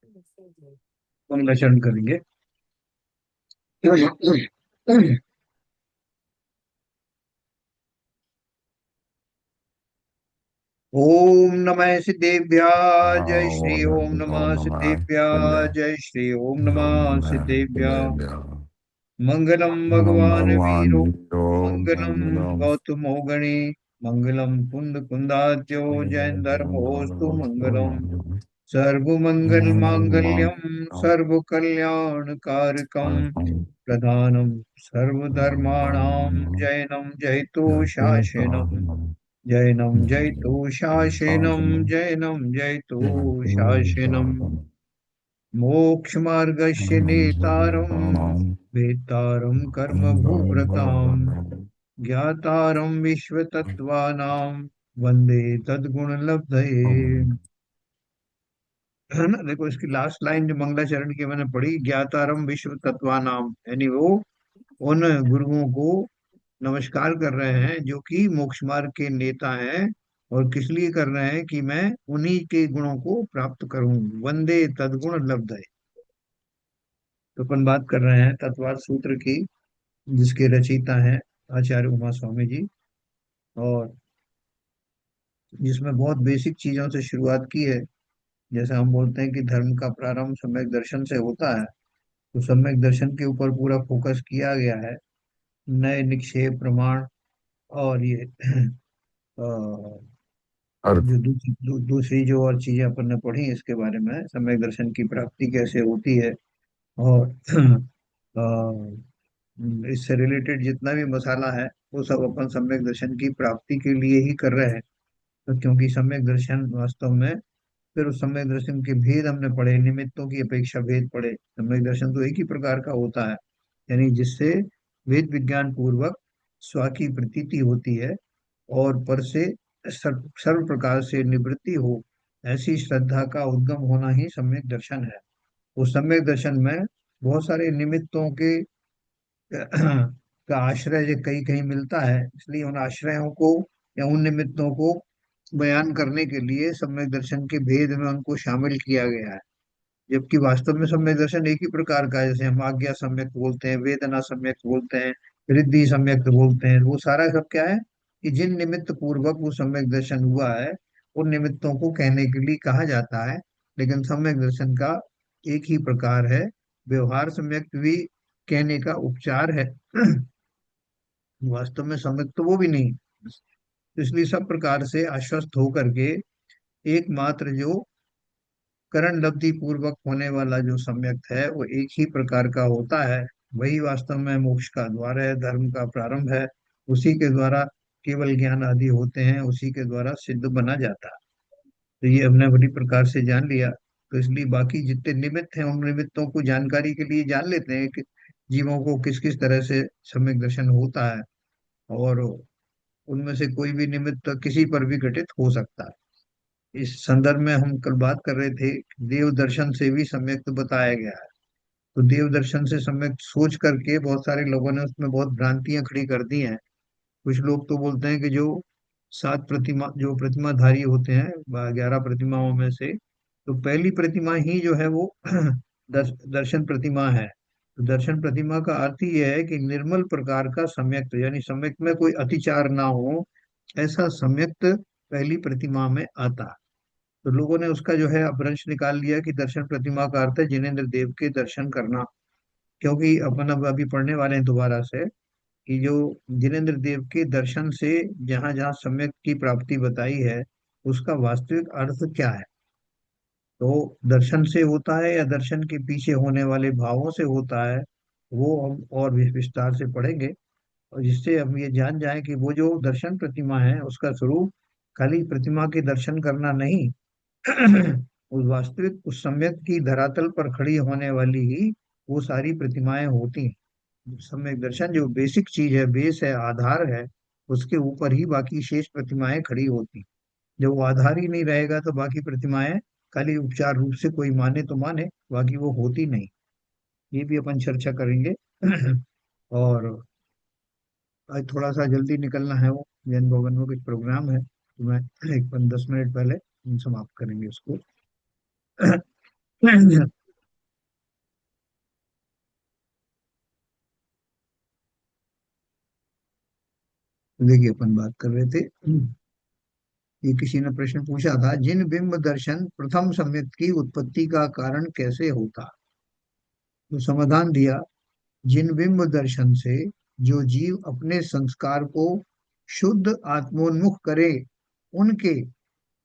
मंगलाचरण करेंगे। ओम नमः सिद्धेभ्य। जय श्री ओम ओम नमः नमः सिद्धेभ्य। शिवाय। जय श्री ओम ओम नमः नमः सिद्धेभ्य। शिवाय। मंगलम ओम भगवान भगवान वीरो वीरो मंगलम मंगलम गौतमो गणे मंगलम कुंद कुंदाद्यो जैन धर्मोस्तु मंगलम। सर्वमंगल मांगल्यम सर्वकल्याण कारकम प्रधानम सर्वधर्माणां जैनम जयतु शासनम। जैनम जयतु शासनम। जैनम जयतु शासनम। मोक्षमार्गस्य नेतारं वेत्तारं कर्मभूभृतां ज्ञातारं विश्वतत्त्वानां वंदे तद्गुणलब्धये। है ना, देखो इसकी लास्ट लाइन जो मंगलाचरण की मैंने पढ़ी, ज्ञातारम विश्व तत्वानाम, यानी वो उन गुरुओं को नमस्कार कर रहे हैं जो कि मोक्ष मार्ग के नेता हैं। और किस लिए कर रहे हैं कि मैं उन्हीं के गुणों को प्राप्त करूं। वंदे तद्गुण लब्धये। तो अपन बात कर रहे हैं तत्वार सूत्र की, जिसके रचयिता हैं आचार्य उमा स्वामी जी। और जिसमें बहुत बेसिक चीजों से शुरुआत की है। जैसे हम बोलते हैं कि धर्म का प्रारंभ सम्यक दर्शन से होता है, तो सम्यक दर्शन के ऊपर पूरा फोकस किया गया है। नए निक्षेप प्रमाण और ये अर्थ। जो दूसरी जो और चीजें अपन ने पढ़ी इसके बारे में, सम्यक दर्शन की प्राप्ति कैसे होती है। और इससे रिलेटेड जितना भी मसाला है वो सब अपन सम्यक दर्शन की प्राप्ति के लिए ही कर रहे हैं। तो क्योंकि सम्यक दर्शन वास्तव में, फिर उस सम्यक दर्शन के भेद हमने पढ़े, निमित्तों की अपेक्षा भेद पढ़े। सम्यक दर्शन तो एक ही प्रकार का होता है, यानी जिससे वेद विज्ञान पूर्वक स्व की प्रतीति होती है और पर से सर्व प्रकार से निवृत्ति हो, ऐसी श्रद्धा का उद्गम होना ही सम्यक दर्शन है। उस सम्यक दर्शन में बहुत सारे निमित्तों के का आश्रय जो कहीं कहीं मिलता है, इसलिए उन आश्रयों को या उन निमित्तों को बयान करने के लिए सम्यक दर्शन के भेद में उनको शामिल किया गया है। जबकि वास्तव में सम्यक दर्शन एक ही प्रकार का है। जैसे हम आज्ञा सम्यक बोलते हैं, वेदना सम्यक बोलते हैं, रिद्धि सम्यक बोलते हैं, वो सारा सब क्या है कि जिन निमित्त पूर्वक वो सम्यक दर्शन हुआ है, उन निमित्तों को कहने के लिए कहा जाता है। लेकिन सम्यक दर्शन का एक ही प्रकार है। व्यवहार सम्यक भी कहने का उपचार है। वास्तव में सम्यक तो वो भी नहीं। इसलिए सब प्रकार से आश्वस्त होकर के एकमात्र जो करण लब्धि पूर्वक होने वाला जो सम्यक है वो एक ही प्रकार का होता है। वही वास्तव में मोक्ष का द्वार है, धर्म का प्रारंभ है। उसी के द्वारा केवल ज्ञान आदि होते हैं, उसी के द्वारा सिद्ध बना जाता है। तो ये हमने बड़ी प्रकार से जान लिया। तो इसलिए बाकी जितने निमित्त हैं उन निमित्तों को जानकारी के लिए जान लेते हैं कि जीवों को किस किस तरह से सम्यक दर्शन होता है। और उनमें से कोई भी निमित्त किसी पर भी घटित हो सकता है। इस संदर्भ में हम कल बात कर रहे थे कि देव दर्शन से भी सम्यक बताया गया है। तो देव दर्शन से सम्यक सोच करके बहुत सारे लोगों ने उसमें बहुत भ्रांतियां खड़ी कर दी हैं। कुछ लोग तो बोलते हैं कि जो 7 प्रतिमा जो प्रतिमाधारी होते हैं, 11 प्रतिमाओं में से, तो पहली प्रतिमा ही जो है वो दर्शन प्रतिमा है। तो दर्शन प्रतिमा का अर्थ ही यह है कि निर्मल प्रकार का सम्यक्त, यानी सम्यक में कोई अतिचार ना हो, ऐसा सम्यक्त पहली प्रतिमा में आता है। तो लोगों ने उसका जो है अपभ्रंश निकाल लिया कि दर्शन प्रतिमा का अर्थ है जिनेंद्र देव के दर्शन करना। क्योंकि अपन अब अभी पढ़ने वाले हैं दोबारा से कि जो जिनेंद्र देव के दर्शन से जहां जहां सम्यक की प्राप्ति बताई है, उसका वास्तविक अर्थ क्या है। तो दर्शन से होता है या दर्शन के पीछे होने वाले भावों से होता है, वो हम और भी विस्तार से पढ़ेंगे। और जिससे हम ये जान जाएं कि वो जो दर्शन प्रतिमा है उसका स्वरूप खाली प्रतिमा के दर्शन करना नहीं, उस वास्तविक उस सम्यक की धरातल पर खड़ी होने वाली ही वो सारी प्रतिमाएं होती हैं। सम्यक दर्शन जो बेसिक चीज है, बेस है, आधार है, उसके ऊपर ही बाकी शेष प्रतिमाएं खड़ी होती हैं। जब वो आधार ही नहीं रहेगा तो बाकी प्रतिमाएं खाली उपचार रूप से कोई माने तो माने, बाकी वो होती नहीं। ये भी अपन चर्चा करेंगे। और आज थोड़ा सा जल्दी निकलना है, वो जैन भवन में कुछ प्रोग्राम है, तो मैं एक 10 मिनट पहले हम समाप्त करेंगे उसको। देखिए, अपन बात कर रहे थे, ये किसी ने प्रश्न पूछा था, जिन बिंब दर्शन प्रथम सम्यक की उत्पत्ति का कारण कैसे होता। तो समाधान दिया, जिन बिंब दर्शन से जो जीव अपने संस्कार को शुद्ध आत्मोन्मुख करे, उनके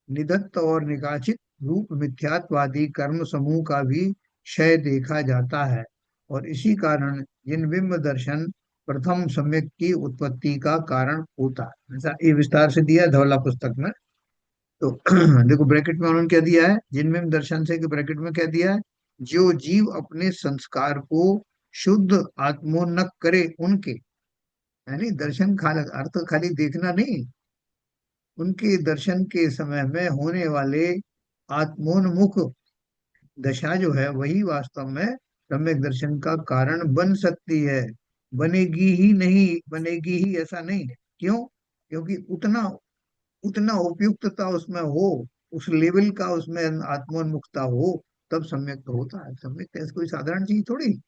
निधत्त और निकाचित रूप मिथ्यात्वादी कर्म समूह का भी क्षय देखा जाता है। और इसी कारण जिन बिंब दर्शन प्रथम सम्यक की उत्पत्ति का कारण होता है, ऐसा ये विस्तार से दिया है धवला पुस्तक में। तो देखो, ब्रैकेट में उन्होंने क्या दिया है, जिन बिंब दर्शन से, कि ब्रैकेट में क्या दिया है, जो जीव अपने संस्कार को शुद्ध आत्मोन्नत करे उनके, यानी दर्शन खाली अर्थ खाली देखना नहीं, उनके दर्शन के समय में होने वाले आत्मोन्मुख दशा जो है, वही वास्तव में सम्यक दर्शन का कारण बन सकती है। बनेगी ही नहीं, बनेगी ही ऐसा नहीं। क्यों? क्योंकि उतना उतना उपयुक्तता उसमें हो, उस लेवल का उसमें आत्मोन्मुखता हो, तब सम्यक तो होता है। सम्यक ऐसी कोई साधारण चीज थोड़ी।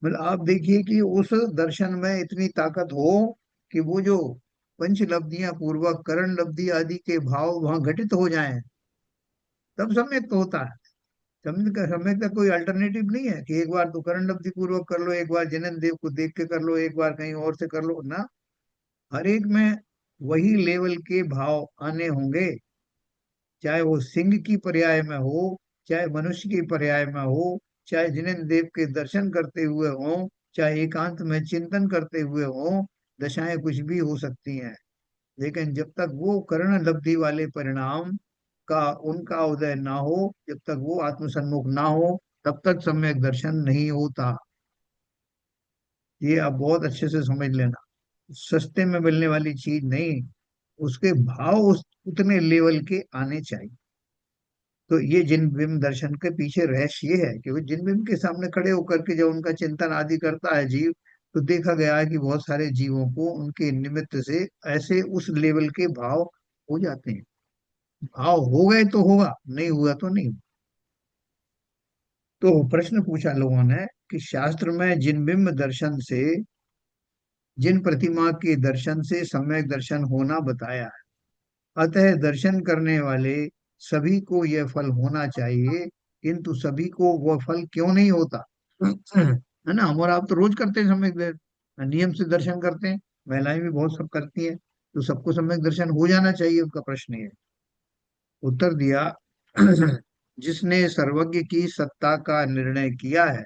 मतलब आप देखिए कि उस दर्शन में इतनी ताकत हो कि वो जो पंच लब्धियां पूर्वक करण लब्धि आदि के भाव वहां घटित हो जाएं, तब सम्यक तो होता है। सम्यक का कोई अल्टरनेटिव नहीं है कि एक बार तो करण लब्धि पूर्वक कर लो, एक बार जनन देव को देख के कर लो, एक बार कहीं और से कर लो ना। हर एक में वही लेवल के भाव आने होंगे, चाहे वो सिंह की पर्याय में हो, चाहे मनुष्य की पर्याय में हो, चाहे जिन्हें देव के दर्शन करते हुए हो, चाहे एकांत में चिंतन करते हुए हो, दशाएं कुछ भी हो सकती हैं। लेकिन जब तक वो कर्ण लब्धि वाले परिणाम का उनका उदय ना हो, जब तक वो आत्मसन्मुख ना हो, तब तक सम्यक दर्शन नहीं होता। ये आप बहुत अच्छे से समझ लेना। सस्ते में मिलने वाली चीज नहीं, उसके भाव उस उतने लेवल के आने चाहिए। तो ये जिन बिंब दर्शन के पीछे रहस्य ये है कि वो जिन बिंब के सामने खड़े होकर के जब उनका चिंतन आदि करता है जीव, तो देखा गया है कि बहुत सारे जीवों को उनके निमित्त से ऐसे उस लेवल के भाव हो जाते हैं। भाव हो गए तो होगा, नहीं हुआ तो नहीं। तो प्रश्न पूछा लोगों ने कि शास्त्र में जिन बिंब दर्शन से, जिन प्रतिमा के दर्शन से सम्यक दर्शन होना बताया है, अतः दर्शन करने वाले सभी को यह फल होना चाहिए, किंतु सभी को वह फल क्यों नहीं होता। है ना, हमारा आप तो रोज करते हैं सम्यक नियम से दर्शन करते हैं, महिलाएं भी बहुत सब करती हैं, तो सबको सम्यक दर्शन हो जाना चाहिए, उनका प्रश्न है। उत्तर दिया, जिसने सर्वज्ञ की सत्ता का निर्णय किया है,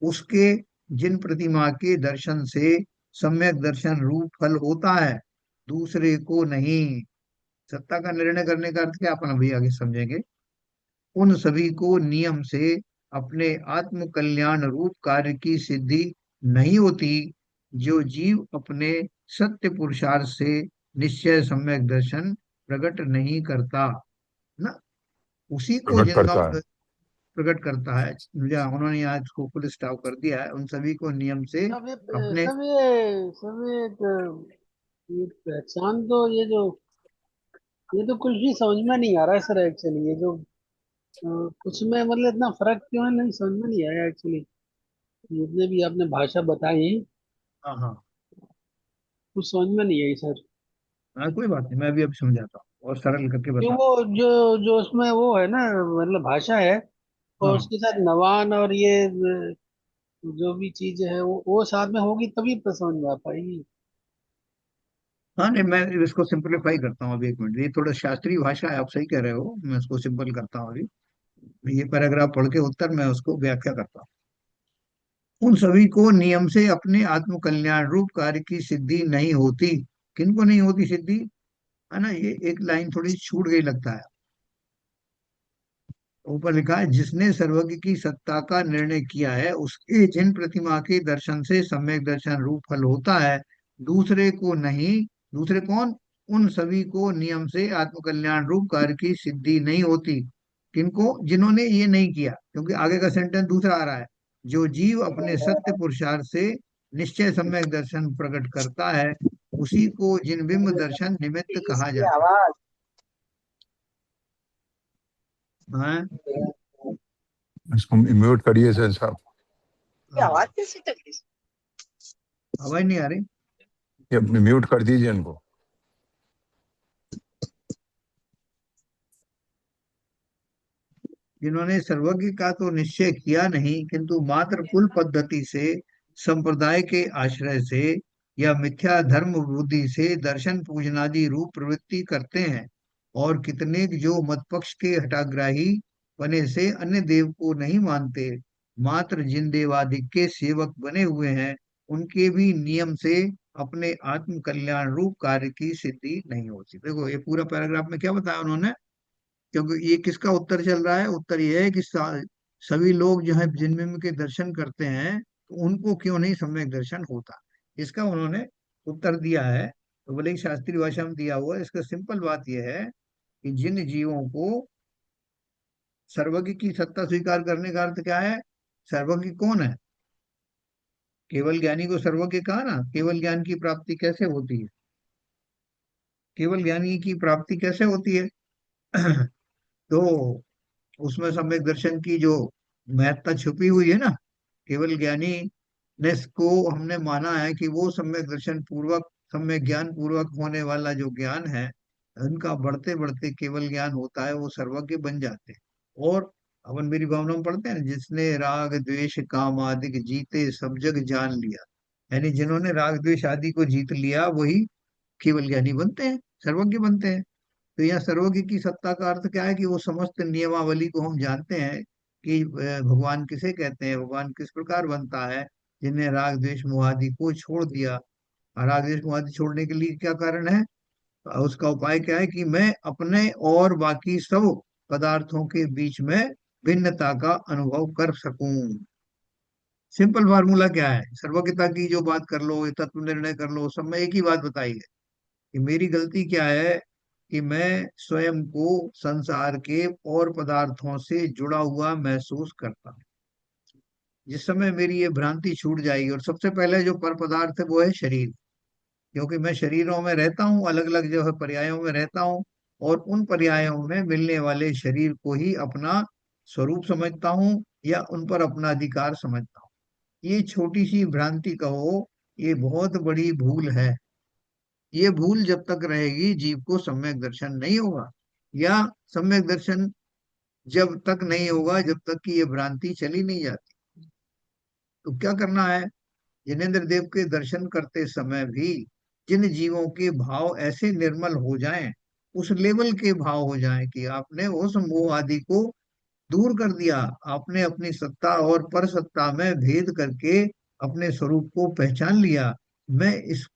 उसके जिन प्रतिमा के दर्शन से सम्यक दर्शन रूप फल होता है, दूसरे को नहीं। सत्ता का निर्णय करने का अर्थ क्या, अपन अभी आगे समझेंगे। उन सभी को नियम से अपने आत्म कल्याण रूप कार्य की सिद्धि नहीं होती, जो जीव अपने सत्य पुरुषार्थ से निश्चय सम्यक दर्शन प्रकट नहीं करता ना, उसी को प्रकट जिनका करता है। प्रकट करता है। उन्होंने यहाँ इसको फुल स्टॉप कर दिया है, उन सभी को नियम से सब ये अपने। ये पहचान तो ये तो कुछ भी समझ में नहीं आ रहा है सर। एक्चुअली ये जो कुछ में मतलब इतना फर्क क्यों है, नहीं समझ में नहीं आया एक्चुअली। जितने भी आपने भाषा बताई हाँ हाँ कुछ समझ में नहीं आई सर। हाँ, कोई बात नहीं, मैं भी अभी समझाता हूँ और सरल करके क्यों बता। वो जो जो उसमें वो है ना, मतलब भाषा है, और हाँ उसके साथ नवान और ये जो भी चीज है वो साथ में होगी तभी तो समझ में आ पाएगी। हाँ, नहीं, मैं इसको सिंपलीफाई करता हूँ अभी, एक मिनट, ये थोड़ा शास्त्रीय भाषा है, आप सही कह रहे हो, मैं इसको सिंपल करता हूँ अभी। ये पैराग्राफ पढ़ के उत्तर मैं उसको व्याख्या करता हूँ। उन सभी को नियम से अपने आत्म कल्याण रूप कार्य की सिद्धि नहीं होती। किनको नहीं होती सिद्धि, है ना, ये एक लाइन थोड़ी छूट गई लगता है। ऊपर लिखा है, जिसने सर्वज्ञ की सत्ता का निर्णय किया है, उसके जिन प्रतिमा के दर्शन से सम्यक दर्शन रूप फल होता है, दूसरे को नहीं। दूसरे कौन? उन सभी को नियम से आत्मकल्याण रूप कार्य की सिद्धि नहीं होती। किनको? जिन्होंने ये नहीं किया, क्योंकि आगे का सेंटेंस दूसरा आ रहा है, जो जीव अपने सत्य पुरुषार्थ से निश्चय सम्यक दर्शन प्रकट करता है, उसी को जिन बिंब दर्शन निमित्त कहा इसकी जाता आवाज है। इसको म्यूट करिए सर साहब। ये आवाज कैसी चल रही है? आवाज नहीं आ रही? ये म्यूट कर दीजिए इनको। जिन्होंने सर्वज्ञ का तो निश्चय किया नहीं, किंतु मात्र कुल पद्धति से, संप्रदाय के आश्रय से या मिथ्या धर्म बुद्धि से दर्शन पूजनादि रूप प्रवृत्ति करते हैं। और कितने जो मत पक्ष के हठाग्राही बने से अन्य देव को नहीं मानते, मात्र जिन देवादिक के सेवक बने हुए हैं, उनके भी नियम से अपने आत्म कल्याण रूप कार्य की सिद्धि नहीं होती। देखो ये पूरा पैराग्राफ में क्या बताया उन्होंने, क्योंकि ये किसका उत्तर चल रहा है? उत्तर ये है कि सभी लोग जो है जिन के दर्शन करते हैं, तो उनको क्यों नहीं सम्यक दर्शन होता। इसका उन्होंने उत्तर दिया है। तो बोले कि शास्त्रीय भाषा में दिया हुआ है। इसका सिंपल बात यह है कि जिन जीवों को सर्वज्ञ की सत्ता स्वीकार करने का अर्थ क्या है? सर्वज्ञ कौन है? केवल ज्ञानी को सर्वज्ञ कहा ना। केवल ज्ञान की प्राप्ति कैसे होती है? केवल ज्ञानी की प्राप्ति कैसे होती है? तो उसमें सम्यक दर्शन की जो महत्ता छुपी हुई है ना, केवल ज्ञानी ने को हमने माना है कि वो सम्यक दर्शन पूर्वक, सम्यक ज्ञान पूर्वक होने वाला जो ज्ञान है, उनका बढ़ते बढ़ते केवल ज्ञान होता है, वो सर्वज्ञ बन जाते हैं। और अपन मेरी भावना में पढ़ते हैं ना, जिसने राग द्वेष काम आदि के जीते सब जग जान लिया। यानी जिन्होंने राग द्वेष आदि को जीत लिया वही केवल ज्ञानी बनते हैं, सर्वज्ञ बनते हैं। तो यहाँ सर्वज्ञ की सत्ता का अर्थ क्या है कि वो समस्त नियमावली को हम जानते हैं कि भगवान किसे कहते हैं, भगवान किस प्रकार बनता है। जिन्हें राग द्वेष मोह आदि को छोड़ दिया। और राग द्वेष मोह आदि छोड़ने के लिए क्या कारण है? उसका उपाय क्या है कि मैं अपने और बाकी सब पदार्थों के बीच में भिन्नता का अनुभव कर सकूं। सिंपल फार्मूला क्या है? सर्वज्ञता की जो बात कर लो, ये तत्व निर्णय कर लो, सब में एक ही बात बताई है कि मेरी गलती क्या है कि मैं स्वयं को संसार के और पदार्थों से जुड़ा हुआ महसूस करता हूँ। जिस समय मेरी ये भ्रांति छूट जाएगी, और सबसे पहले जो पर पदार्थ है वो है शरीर, क्योंकि मैं शरीरों में रहता हूँ, अलग अलग जो है पर्यायों में रहता हूँ, और उन पर्यायों में मिलने वाले शरीर को ही अपना स्वरूप समझता हूँ या उन पर अपना अधिकार समझता हूँ। ये छोटी सी भ्रांति कहो, ये बहुत बड़ी भूल है। ये भूल जब तक रहेगी जीव को सम्यक दर्शन नहीं होगा। या सम्यक दर्शन जब तक नहीं होगा जब तक कि ये भ्रांति चली नहीं जाती। तो क्या करना है? जिनेन्द्र देव के दर्शन करते समय भी जिन जीवों के भाव ऐसे निर्मल हो जाएं, उस लेवल के भाव हो जाएं कि आपने उस मोह आदि को दूर कर दिया, आपने अपनी सत्ता और पर सत्ता में भेद करके अपने स्वरूप को पहचान लिया। मैं इस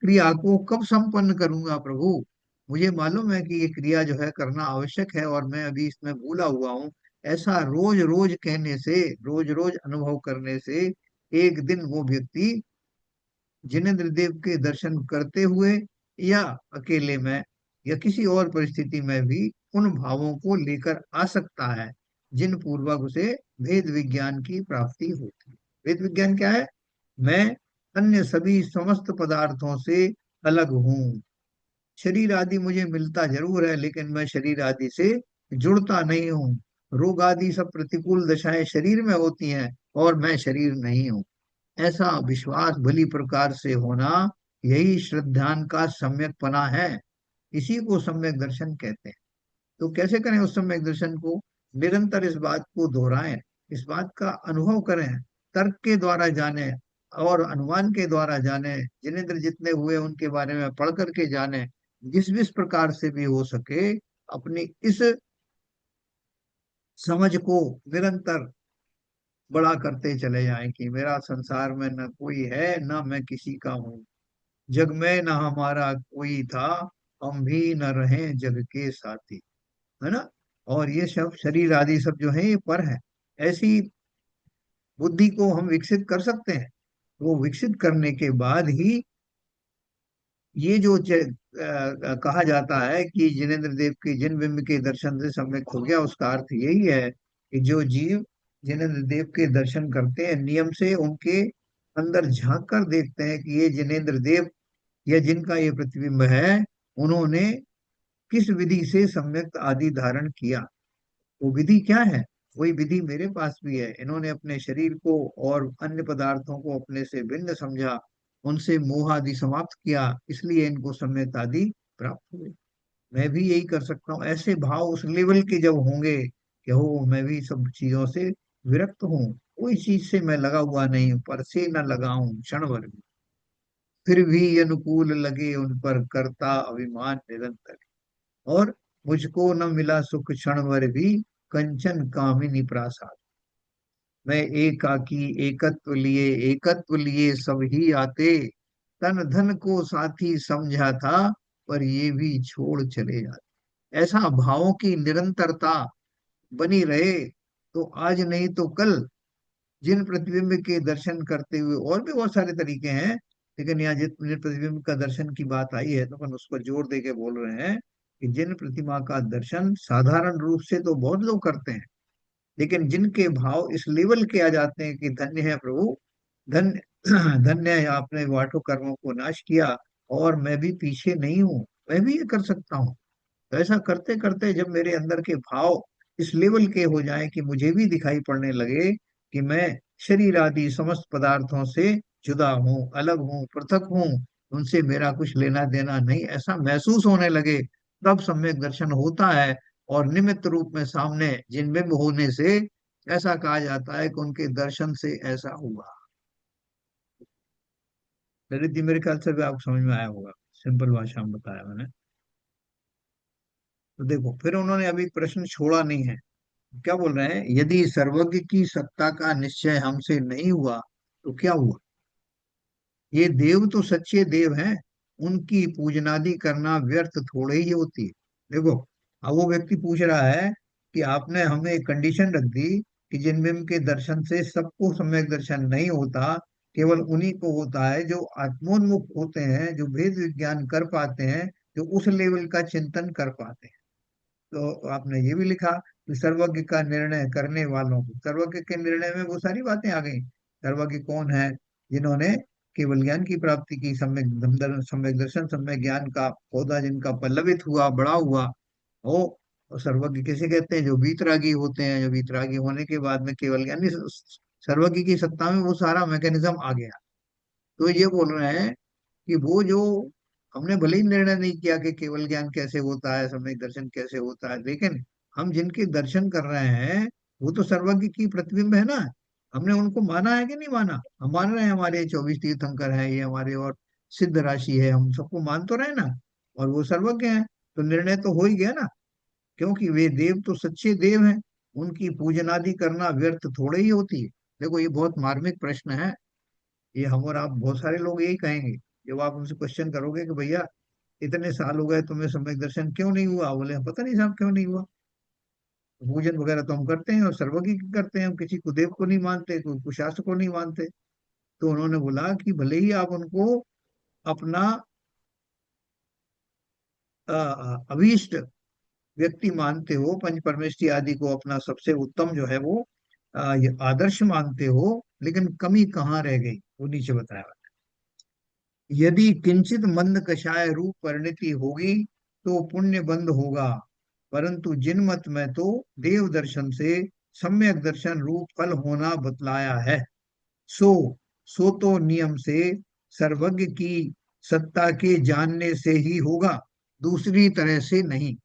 क्रिया को कब संपन्न करूंगा प्रभु? मुझे मालूम है कि ये क्रिया जो है करना आवश्यक है और मैं अभी इसमें भूला हुआ हूँ। ऐसा रोज रोज कहने से, रोज रोज अनुभव करने से एक दिन वो व्यक्ति जिनेन्द्र देव के दर्शन करते हुए या अकेले में या किसी और परिस्थिति में भी उन भावों को लेकर आ सकता है जिन पूर्वक उसे भेद विज्ञान की प्राप्ति होती है। भेद विज्ञान क्या है? मैं अन्य सभी समस्त पदार्थों से अलग हूँ। शरीर आदि मुझे मिलता जरूर है, लेकिन मैं शरीर आदि से जुड़ता नहीं हूँ। रोग आदि सब प्रतिकूल दशाएं शरीर में होती हैं और मैं शरीर नहीं हूँ। ऐसा विश्वास भली प्रकार से होना, यही श्रद्धान का सम्यकपना है। इसी को सम्यक दर्शन कहते हैं। तो कैसे करें उस सम्यक दर्शन को? निरंतर इस बात को दोहराएं, इस बात का अनुभव करें, तर्क के द्वारा जाने और अनुमान के द्वारा जाने, जिनेंद्र जितने हुए उनके बारे में पढ़ करके जाने। जिस जिस प्रकार से भी हो सके अपनी इस समझ को निरंतर बड़ा करते चले जाएं कि मेरा संसार में न कोई है न मैं किसी का हूँ। जग में न हमारा कोई था, हम भी न रहे जग के साथी। है ना? और ये सब शरीर आदि सब जो है ये पर है। ऐसी बुद्धि को हम विकसित कर सकते हैं। वो विकसित करने के बाद ही ये जो कहा जाता है कि जिनेन्द्र देव के जिन बिंब के दर्शन से सम्यक हो गया, उसका अर्थ यही है कि जो जीव जिनेन्द्र देव के दर्शन करते हैं, नियम से उनके अंदर झांक कर देखते हैं कि ये जिनेन्द्र देव या जिनका ये प्रतिबिंब है, उन्होंने किस विधि से सम्यक आदि धारण किया। वो विधि क्या है? वही विधि मेरे पास भी है। इन्होंने अपने शरीर को और अन्य पदार्थों को अपने से भिन्न समझा, उनसे मोह आदि समाप्त किया, इसलिए इनको सम्यक आदि प्राप्त हुए। मैं भी यही कर सकता हूँ। ऐसे भाव उस लेवल के जब होंगे कि हो मैं भी सब चीजों से विरक्त हूँ, कोई चीज से मैं लगा हुआ नहीं हूँ, पर से न लगाऊं क्षण भर भी, फिर भी अनुकूल लगे उन पर करता अभिमान निरंतर, और मुझको न मिला सुख क्षण भर भी, कंचन कामिनी प्रासाद। मैं एकाकी एकत्व लिए सब ही आते, तन धन को साथी समझा था, पर ये भी छोड़ चले जाते। ऐसा भावों की निरंतरता बनी रहे तो आज नहीं तो कल जिन प्रतिबिंब के दर्शन करते हुए, और भी बहुत सारे तरीके हैं, लेकिन यहाँ जिन प्रतिबिंब का दर्शन की बात आई है तो अपन उस पर जोर दे के बोल रहे हैं कि जिन प्रतिमा का दर्शन साधारण रूप से तो बहुत लोग करते हैं, लेकिन जिनके भाव इस लेवल के आ जाते हैं कि धन्य है प्रभु, धन्य धन्य है आपने वाटो कर्मों को नाश किया, और मैं भी पीछे नहीं हूँ, मैं भी ये कर सकता हूँ। तो ऐसा करते करते जब मेरे अंदर के भाव इस लेवल के हो जाएं कि मुझे भी दिखाई पड़ने लगे कि मैं शरीर आदि समस्त पदार्थों से जुदा हूँ, अलग हूँ, पृथक हूँ, उनसे मेरा कुछ लेना देना नहीं, ऐसा महसूस होने लगे, तब सम्यक दर्शन होता है। और निमित्त रूप में सामने जिनबिंब होने से ऐसा कहा जाता है कि उनके दर्शन से ऐसा हुआ। ललित जी, मेरे ख्याल से भी आपको समझ में आया होगा, सिंपल भाषा में बताया मैंने। तो देखो, फिर उन्होंने अभी प्रश्न छोड़ा नहीं है। क्या बोल रहे हैं, यदि सर्वज्ञ की सत्ता का निश्चय हमसे नहीं हुआ तो क्या हुआ। ये देव तो सच्चे देव हैं, उनकी पूजनादि करना व्यर्थ थोड़े ही होती है। देखो, अब वो व्यक्ति पूछ रहा है कि आपने हमें एक कंडीशन रख दी कि जिन के दर्शन से सबको सम्यक दर्शन नहीं होता, केवल उन्हीं को होता है जो आत्मोन्मुख होते हैं, जो भेद विज्ञान कर पाते हैं, जो उस लेवल का चिंतन कर पाते हैं। तो आपने ये भी लिखा कि सर्वज्ञ का निर्णय करने वालों को, सर्वज्ञ के निर्णय में वो सारी बातें आ गई। सर्वज्ञ कौन है, जिन्होंने केवल ज्ञान की प्राप्ति की, सम्यक दर्शन सम्यक ज्ञान का पौधा जिनका पल्लवित हुआ, बड़ा हुआ हो। और सर्वज्ञ किसे कहते हैं, जो वीतरागी होते हैं, जो वीतरागी होने के बाद में केवल ज्ञानी, सर्वज्ञ की सत्ता में वो सारा मैकेनिज्म आ गया। तो ये बोल रहे हैं कि वो जो, हमने भले ही निर्णय नहीं किया कि केवल ज्ञान कैसे होता है, सम्यक दर्शन कैसे होता है, लेकिन हम जिनके दर्शन कर रहे हैं वो तो सर्वज्ञ की प्रतिबिंब है ना। हमने उनको माना है कि नहीं माना, हम मान रहे हैं, हमारे 24 तीर्थंकर हैं, ये हमारे और सिद्ध राशि है, हम सबको मान तो रहे ना, और वो सर्वज्ञ हैं, तो निर्णय तो हो ही गया ना। क्योंकि वे देव तो सच्चे देव हैं, उनकी पूजनादि करना व्यर्थ थोड़े ही होती है। देखो, ये बहुत मार्मिक प्रश्न है। ये हम और आप बहुत सारे लोग यही कहेंगे जब आप उनसे क्वेश्चन करोगे कि भैया इतने साल हो गए तुम्हें सम्यक दर्शन क्यों नहीं हुआ, बोले पता नहीं साहब क्यों नहीं हुआ। पूजन वगैरह तो हम करते हैं और सर्वज्ञ की करते हैं, हम किसी को देव को नहीं मानते, कोई कुशास्त्र को नहीं मानते। तो उन्होंने बोला कि भले ही आप उनको अपना अभीष्ट व्यक्ति मानते हो, पंच परमेष्टि आदि को अपना सबसे उत्तम जो है वो ये आदर्श मानते हो, लेकिन कमी कहाँ रह गई, वो नीचे बताया। यदि किंचित मंद कषाय रूप परिणति होगी तो पुण्य बंद होगा, परंतु जिन मत में तो देव दर्शन से सम्यक दर्शन रूप फल होना बतलाया है, सो सो तो नियम से सर्वज्ञ की सत्ता के जानने से ही होगा, दूसरी तरह से नहीं।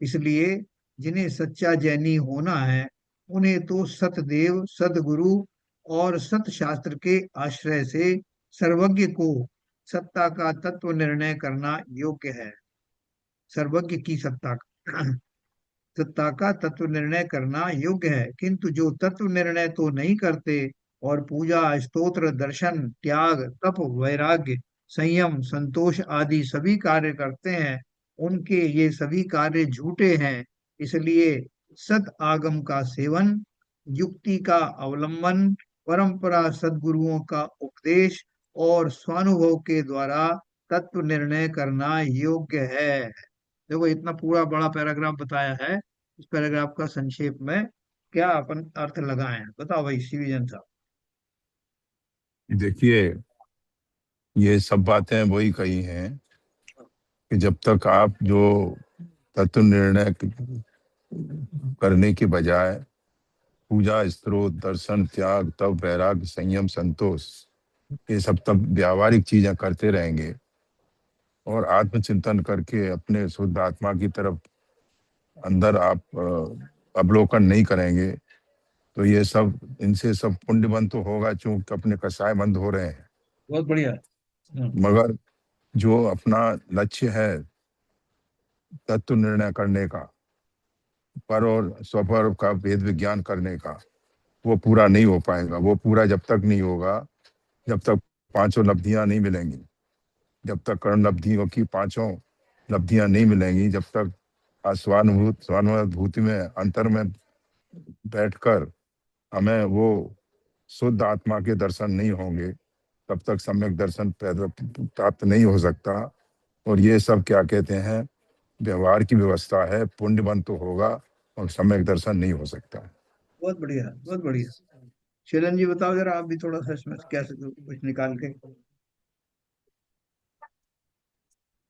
इसलिए जिन्हें सच्चा जैनी होना है, उन्हें तो सतदेव, सदगुरु और सत शास्त्र के आश्रय से सर्वज्ञ को सत्ता का तत्व निर्णय करना योग्य है। सर्वज्ञ की सत्ता का सत्ता का तत्व निर्णय करना योग्य है, किंतु जो तत्व निर्णय तो नहीं करते और पूजा, स्तोत्र, दर्शन, त्याग, तप, वैराग्य, संयम, संतोष आदि सभी कार्य करते हैं, उनके ये सभी कार्य झूठे हैं। इसलिए सत आगम का सेवन, युक्ति का अवलंबन, परंपरा, सद्गुरुओं का उपदेश और स्वानुभव के द्वारा तत्व निर्णय करना योग्य है। देखो, इतना पूरा बड़ा पैराग्राफ बताया है, इस पैराग्राफ का संक्षेप में क्या अपन अर्थ लगाए हैं, बताओ भाई सीवीजन साहब। देखिए, ये सब बातें वही कही हैं कि जब तक आप जो तत्व निर्णय करने के बजाय पूजा, स्त्रोत, दर्शन, त्याग, तप, वैराग्य, संयम, संतोष, ये सब तब व्यावहारिक चीजें करते रहेंगे और आत्मचिंतन करके अपने शुद्ध आत्मा की तरफ अंदर आप अवलोकन नहीं करेंगे, तो ये सब, इनसे सब पुण्य बंद तो होगा, चूंकि अपने कसाय बंद हो रहे हैं। बहुत बढ़िया। मगर जो अपना लक्ष्य है तत्व निर्णय करने का, पर और स्वपर का भेद विज्ञान करने का, वो पूरा नहीं हो पाएगा। वो पूरा जब तक नहीं होगा, जब तक पांचों लब्धियां नहीं मिलेंगी, जब तक कर्ण लब्धियों की पांचों लब्धियां नहीं मिलेंगी, जब तक स्वानुभूति में अंतर में बैठकर हमें वो शुद्ध आत्मा के दर्शन नहीं होंगे, तब तक सम्यक दर्शन पैदा प्राप्त नहीं हो सकता। और ये सब क्या कहते हैं, व्यवहार की व्यवस्था है, पुण्यबंत तो होगा और सम्यक दर्शन नहीं हो सकता। बहुत बढ़िया, बहुत बढ़िया। शेलन जी बताओ जरा, आप भी थोड़ा सा इसमें कैसे कुछ निकाल के।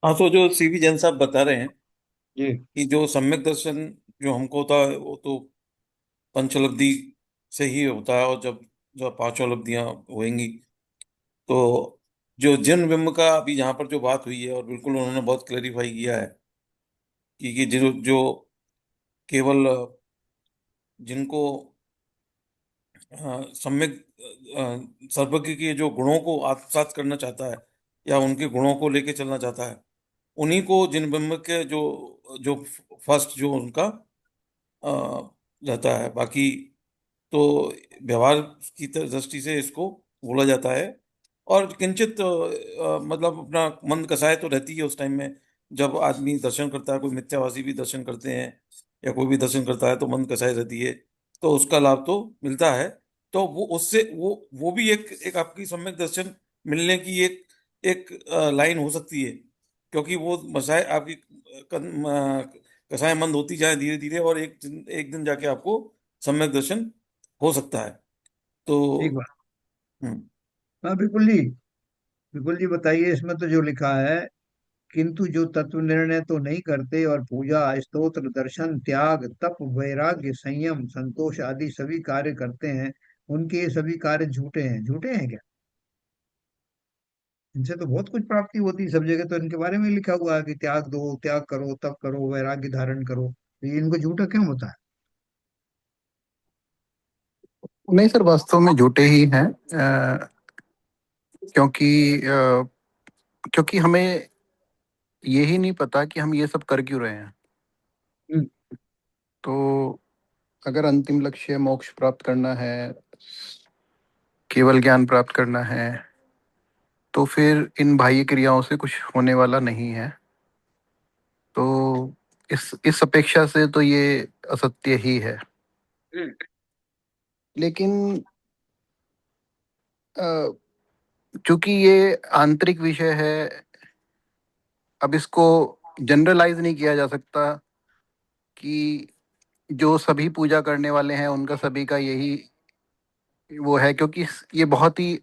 हाँ, तो जो सीवी जैन साहब बता रहे हैं जी। कि जो सम्यक दर्शन जो हमको होता है वो तो पंचलब्धि से ही होता है, और जब जब पांचों लब्धियां होंगी तो जो जिन बिंब का अभी यहाँ पर जो बात हुई है, और बिल्कुल उन्होंने बहुत क्लेरिफाई किया है कि जो जो केवल जिनको सम्यक सर्वज्ञ के जो गुणों को आत्मसात करना चाहता है या उनके गुणों को लेके चलना चाहता है, उन्हीं को जिन बिंब के जो जो फर्स्ट जो उनका अ, रहता है। बाकी तो व्यवहार की दृष्टि से इसको बोला जाता है। और किंचित मतलब अपना मन कसाय तो रहती है उस टाइम में जब आदमी दर्शन करता है। कोई मिथ्याभाषी भी दर्शन करते हैं या कोई भी दर्शन करता है तो मन कसाय रहती है, तो उसका लाभ तो मिलता है। तो वो उससे वो भी एक एक आपकी सम्यक दर्शन मिलने की एक एक लाइन हो सकती है, क्योंकि वो मसाए आपकी कसाय मंद होती जाए धीरे धीरे, और एक दिन जाके आपको सम्यक दर्शन हो सकता है। ठीक तो बात। हम्म, हाँ बिल्कुल जी। बिल्कुल जी, बताइए इसमें तो जो लिखा है, किंतु जो तत्व निर्णय तो नहीं करते और पूजा, स्तोत्र, दर्शन, त्याग, तप, वैराग्य, संयम, संतोष आदि सभी कार्य करते हैं, उनके ये सभी कार्य झूठे हैं। झूठे हैं क्या? इनसे तो बहुत कुछ प्राप्ति होती है, सब जगह तो इनके बारे में लिखा हुआ है कि त्याग दो, त्याग करो, तप करो, वैराग्य धारण करो। तो ये इनको झूठा क्यों होता है? नहीं सर, वास्तव में झूठे ही हैं। क्योंकि क्योंकि हमें यही नहीं पता कि हम ये सब कर क्यों रहे हैं। हम्म। तो अगर अंतिम लक्ष्य मोक्ष प्राप्त करना है, केवल ज्ञान प्राप्त करना है, तो फिर इन बाह्य क्रियाओं से कुछ होने वाला नहीं है। तो इस अपेक्षा से तो ये असत्य ही है। हम्म। लेकिन अ, चूंकि ये आंतरिक विषय है, अब इसको जनरलाइज नहीं किया जा सकता कि जो सभी पूजा करने वाले हैं उनका सभी का यही वो है, क्योंकि ये बहुत ही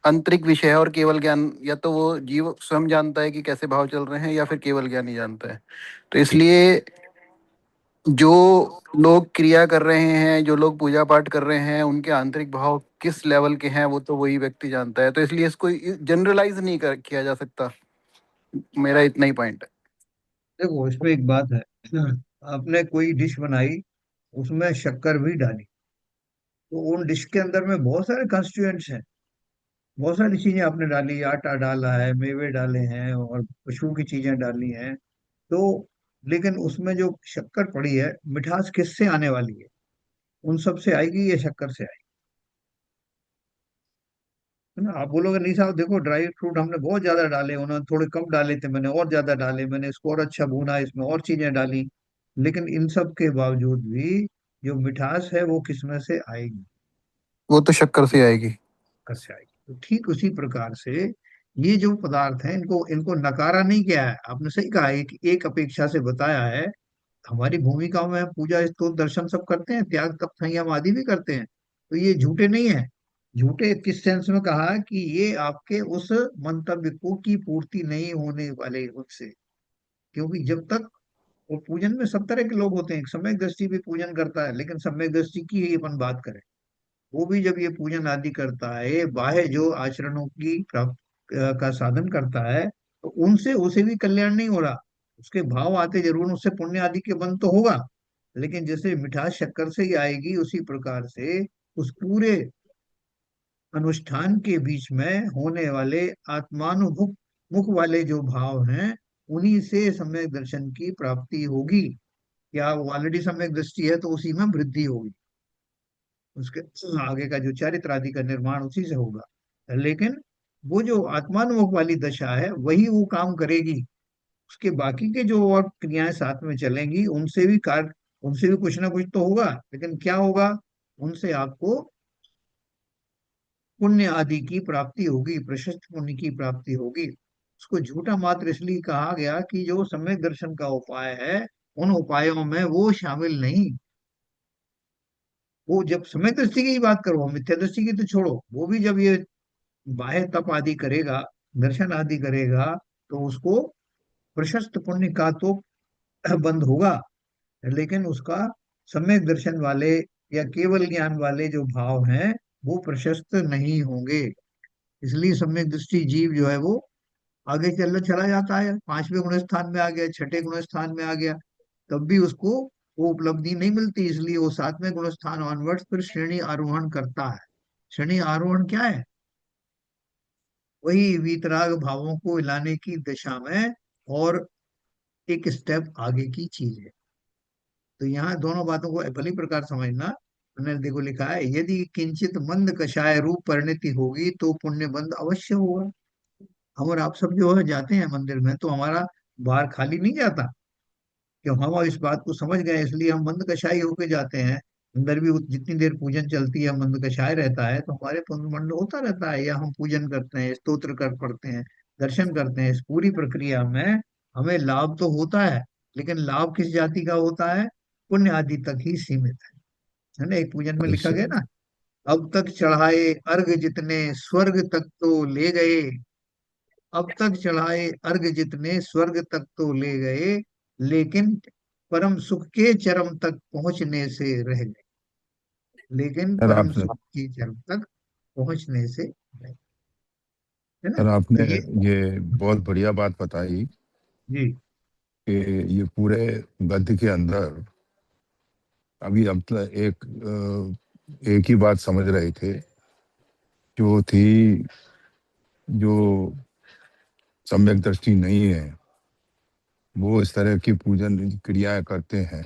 आंतरिक विषय है। और केवल ज्ञान या तो वो जीव स्वयं जानता है कि कैसे भाव चल रहे हैं, या फिर केवल ज्ञान ही जानता है। तो इसलिए जो लोग क्रिया कर रहे हैं, जो लोग पूजा पाठ कर रहे हैं, उनके आंतरिक भाव किस लेवल के हैं वो तो वही व्यक्ति जानता है। तो इसलिए इसको जनरलाइज नहीं किया जा सकता। मेरा इतना ही पॉइंट है। देखो इसमें एक बात है। आपने कोई डिश बनाई, उसमें शक्कर भी डाली, तो उन डिश के अंदर में बहुत सारे कंस्टिट्यूएंट्स हैं, बहुत सारी चीजें आपने डाली, आटा डाला है, मेवे डाले हैं और खुशबू की चीजें डाली हैं। तो लेकिन उसमें जो शक्कर पड़ी है, मिठास किससे आने वाली है? उन सब से आएगी या शक्कर से आएगी? है ना? आप बोलोगे नहीं साहब देखो, ड्राई फ्रूट हमने बहुत ज्यादा डाले, उन्होंने थोड़े कम डाले थे, मैंने और ज्यादा डाले, मैंने इसको और अच्छा भूना, इसमें और चीजें डाली। लेकिन इन सब के बावजूद भी जो मिठास है वो किसमें से आएगी? वो तो शक्कर से आएगी। से आएगी। तो ठीक उसी प्रकार से ये जो पदार्थ हैं, इनको इनको नकारा नहीं किया है। आपने सही कहा, एक अपेक्षा से बताया है। हमारी भूमिकाओं में हम पूजा, स्तोत्र, दर्शन सब करते हैं, त्याग, तप, संयम आदि भी करते हैं। तो ये झूठे नहीं है। झूठे किस सेंस में कहा कि ये आपके उस मंतव्य को की पूर्ति नहीं होने वाले उससे। क्योंकि जब तक वो पूजन में सब तरह के लोग होते हैं। एक सम्यक दृष्टि भी पूजन करता है, लेकिन सम्यक दृष्टि की ही अपन बात करें, वो भी जब ये पूजन आदि करता है, बाह्य जो आचरणों की प्राप्त का साधन करता है, तो उनसे उसे भी कल्याण नहीं हो रहा। उसके भाव आते जरूर, उससे पुण्य आदि के बंद तो होगा, लेकिन जैसे मिठास शक्कर से ही आएगी, उसी प्रकार से उस पूरे अनुष्ठान के बीच में होने वाले आत्मानुभूत मुख वाले जो भाव हैं, उन्हीं से सम्यक दर्शन की प्राप्ति होगी। या वो ऑलरेडी सम्यक दृष्टि है तो उसी में वृद्धि होगी, उसके आगे का जो चरित्र आदि का निर्माण उसी से होगा। लेकिन वो जो आत्मानुमुख वाली दशा है वही वो काम करेगी। उसके बाकी के जो और क्रियाएं साथ में चलेंगी, उनसे भी कार्य, उनसे भी कुछ ना कुछ तो होगा, लेकिन क्या होगा, उनसे आपको पुण्य आदि की प्राप्ति होगी, प्रशस्त पुण्य की प्राप्ति होगी। उसको झूठा मात्र इसलिए कहा गया कि जो सम्यक दर्शन का उपाय है, उन उपायों में वो शामिल नहीं। वो जब सम्यक दृष्टि की ही बात करो, मिथ्या दृष्टि की तो छोड़ो, वो भी जब ये बाह्य तप आदि करेगा, दर्शन आदि करेगा, तो उसको प्रशस्त पुण्य का तो बंद होगा, लेकिन उसका सम्यक दर्शन वाले या केवल ज्ञान वाले जो भाव हैं, वो प्रशस्त नहीं होंगे। इसलिए सम्यक दृष्टि जीव जो है वो आगे चला जाता है, पांचवें गुण स्थान में आ गया, छठे गुण स्थान में आ गया, तब भी उसको वो उपलब्धि नहीं मिलती। इसलिए वो सातवें गुण स्थान ऑनवर्ड्स फिर श्रेणी आरोहण करता है। श्रेणी आरोहण क्या है? वही वीतराग भावों को हिलाने की दिशा में और एक स्टेप आगे की चीज है। तो यहाँ दोनों बातों को भली प्रकार समझना। मैंने देखो लिखा है, यदि किंचित मंद कषाय रूप परिणति होगी तो पुण्य बंद अवश्य होगा। हम और आप सब जो है जाते हैं मंदिर में, तो हमारा बार खाली नहीं जाता, कि हम इस बात को समझ गए इसलिए हम मंद कषाय होके जाते हैं। अंदर भी जितनी देर पूजन चलती है मंद कषाय रहता है, तो हमारे पुण्य मंड होता रहता है, या हम पूजन करते हैं, स्तोत्र कर पढ़ते हैं, दर्शन करते हैं, इस पूरी प्रक्रिया में हमें लाभ तो होता है, लेकिन लाभ किस जाति का होता है? पुण्य आदि तक ही सीमित है ना। एक पूजन में लिखा गया ना, अब तक चढ़ाए अर्घ जितने स्वर्ग तक तो ले गए, अब तक चढ़ाए अर्घ जितने स्वर्ग तक तो ले गए, लेकिन परम सुख के चरम तक पहुंचने से रह गए। लेकिन सर परम आपने सुख के चरम तक पहुंचने से रह गए, है ना। सर तो आपने ये, ये बहुत बढ़िया बात बताई जी कि ये पूरे गद्य के अंदर अभी हम तो एक ही बात समझ रहे थे, जो थी, जो सम्यक दृष्टि नहीं है वो इस तरह की पूजन क्रियाएं करते हैं,